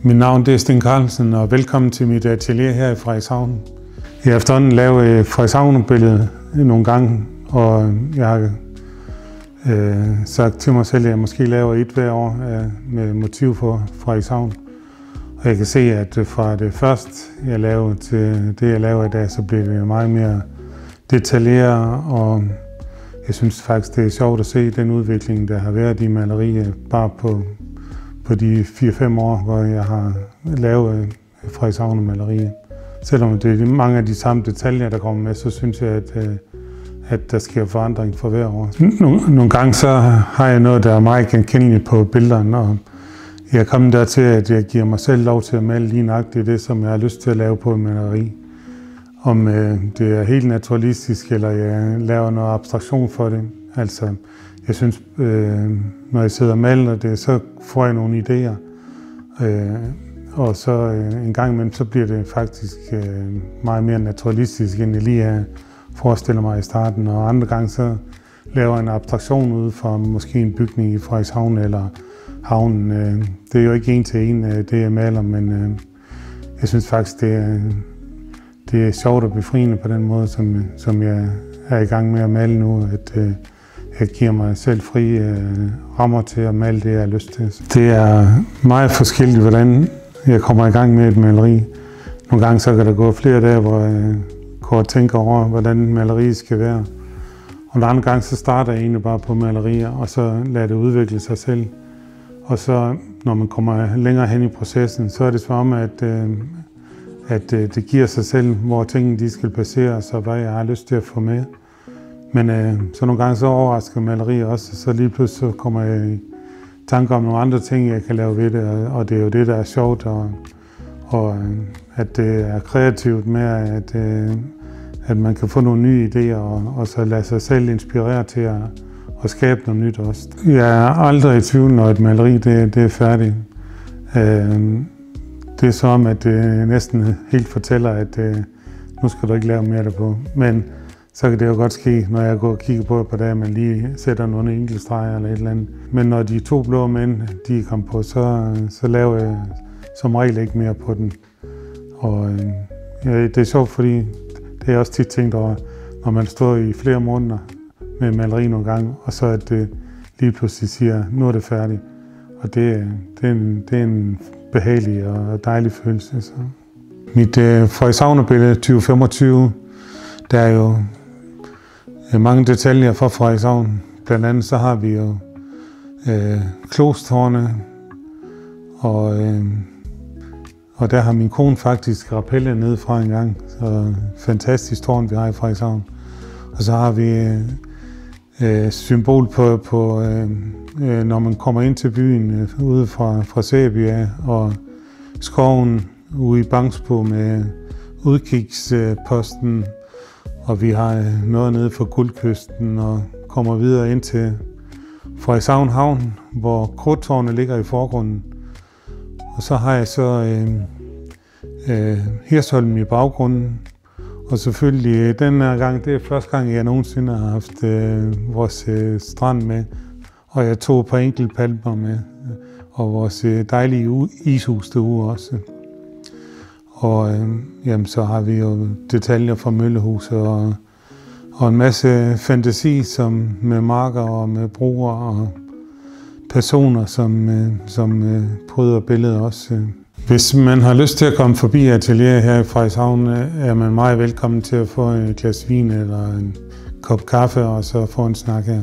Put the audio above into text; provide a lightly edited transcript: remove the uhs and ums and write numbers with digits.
Mit navn er Sten Carlsen, og velkommen til mit atelier her i Frederikshavn. Jeg har efterhånden lavet et Frederikshavn-billede nogle gange, og jeg har sagt til mig selv, at jeg måske laver et hver år med motiv for Frederikshavn. Og jeg kan se, at fra det første, jeg lavede, til det, jeg laver i dag, så bliver det meget mere detaljeret, og jeg synes faktisk, det er sjovt at se den udvikling, der har været i malerier bare på de 4-5 år, hvor jeg har lavet Frederikshavn-malerier. Selvom det er mange af de samme detaljer, der kommer med, så synes jeg, at der sker forandring for hver år. Nogle gange så har jeg noget, der er meget genkendeligt på billederne, og jeg er kommet dertil, at jeg giver mig selv lov til at male lige nøjagtigt det, som jeg har lyst til at lave på et maleri. Om det er helt naturalistisk, eller jeg laver noget abstraktion for det. Altså, jeg synes, når jeg sidder og maler det, så får jeg nogle idéer. Og så en gang imellem, så bliver det faktisk meget mere naturalistisk, end jeg lige forestiller mig i starten. Og andre gange, så laver jeg en abstraktion ud fra måske en bygning i Frederikshavn eller havnen. Det er jo ikke en til en, det jeg maler, men jeg synes faktisk, det er sjovt og befriende på den måde, som jeg er i gang med at male nu. At jeg giver mig selv fri rammer til at male det, jeg har lyst til. Det er meget forskelligt, hvordan jeg kommer i gang med et maleri. Nogle gange så kan der gå flere dage, hvor jeg går og tænker over, hvordan maleriet skal være. Og andre gange så starter jeg egentlig bare på malerier, og så lader det udvikle sig selv. Og så, når man kommer længere hen i processen, så er det som om, at det giver sig selv, hvor tingene de skal placeres, og hvad jeg har lyst til at få med. Men så nogle gange så overrasker malerier også, så lige pludselig så kommer jeg i tanker om nogle andre ting, jeg kan lave ved det, og det er jo det, der er sjovt, og at det er kreativt med, at man kan få nogle nye idéer, og så lade sig selv inspirere til at skabe noget nyt også. Jeg er aldrig i tvivl, når et maleri det er færdigt. Det er som, at det næsten helt fortæller, at nu skal du ikke lave mere derpå. Men så kan det jo godt ske, når jeg går og kigger på et par dage, at man lige sætter nogle enkelte streger eller et eller andet. Men når de 2 blå mænd, de er kommet på, så laver jeg som regel ikke mere på den. Og det er sjovt, fordi det er jeg også tit tænkt over, når man står i flere måneder med maleri nogle gange, og så at det lige pludselig siger, nu er det færdigt. Og det er en behagelig og dejlig følelse. Så. Mit Frederikshavn-billede 2025, der er jo mange detaljer fra Frederikshavn. Blandt andet så har vi jo klostårne, og der har min kone faktisk rappellet nede fra en gang. Så fantastisk tårn, vi har i Frederikshavn. Og så har vi symbol på når man kommer ind til byen ude fra Sæbia, og skoven ude i Bangsbo med udkigsposten, og vi har noget nede for Guldkysten og kommer videre ind til Frederikshavn Havn, hvor Krudttårnet ligger i forgrunden. Og så har jeg så Hirsholm i baggrunden. Og selvfølgelig den her gang, det er første gang, jeg nogensinde har haft vores strand med. Og jeg tog et par enkelte palmer med, og vores dejlige ishus derude også. Og jamen, så har vi jo detaljer fra møllehuset og en masse fantasi som med marker og med broer og personer, som bryder billedet også. Hvis man har lyst til at komme forbi atelieret her i Frederikshavn, er man meget velkommen til at få et glas vin eller en kop kaffe og så få en snak her.